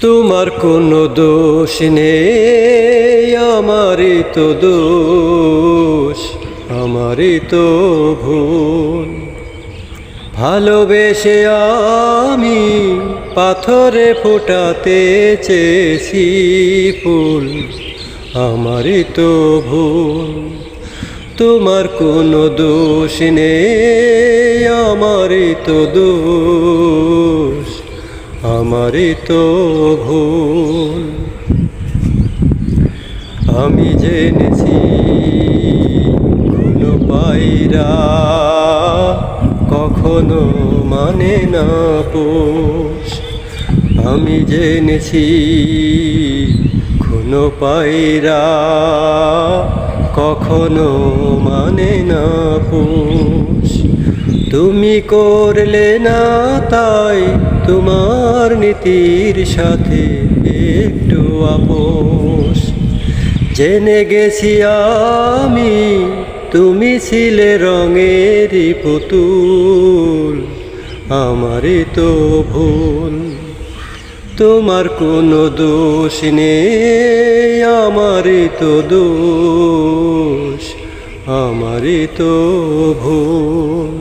তোমার কোনো দোষ নেই, আমারই তো দোষ, আমারই তো ভুল। ভালোবেসে আমি পাথরে ফোটাতে চেয়েছি ফুল, আমারই তো ভুল। তোমার কোনো দোষ নেই, আমারই তো দোষ, আমারই তো ভুল। আমি জেনেছি কোনো পায়রা কখনো মানে না পোষ। আমি জেনেছি কোনো পায়রা কখনো মানে না পোষ। তুমি করলে না তাই তোমার নীতির সাথে একটু আপোষ। জেনে গেছি আমি তুমি ছিলে রঙেরই পুতুল, আমারই তো ভুল। তোমার কোনো দোষ নেই, আমারই তো দোষ, আমারই তো ভুল।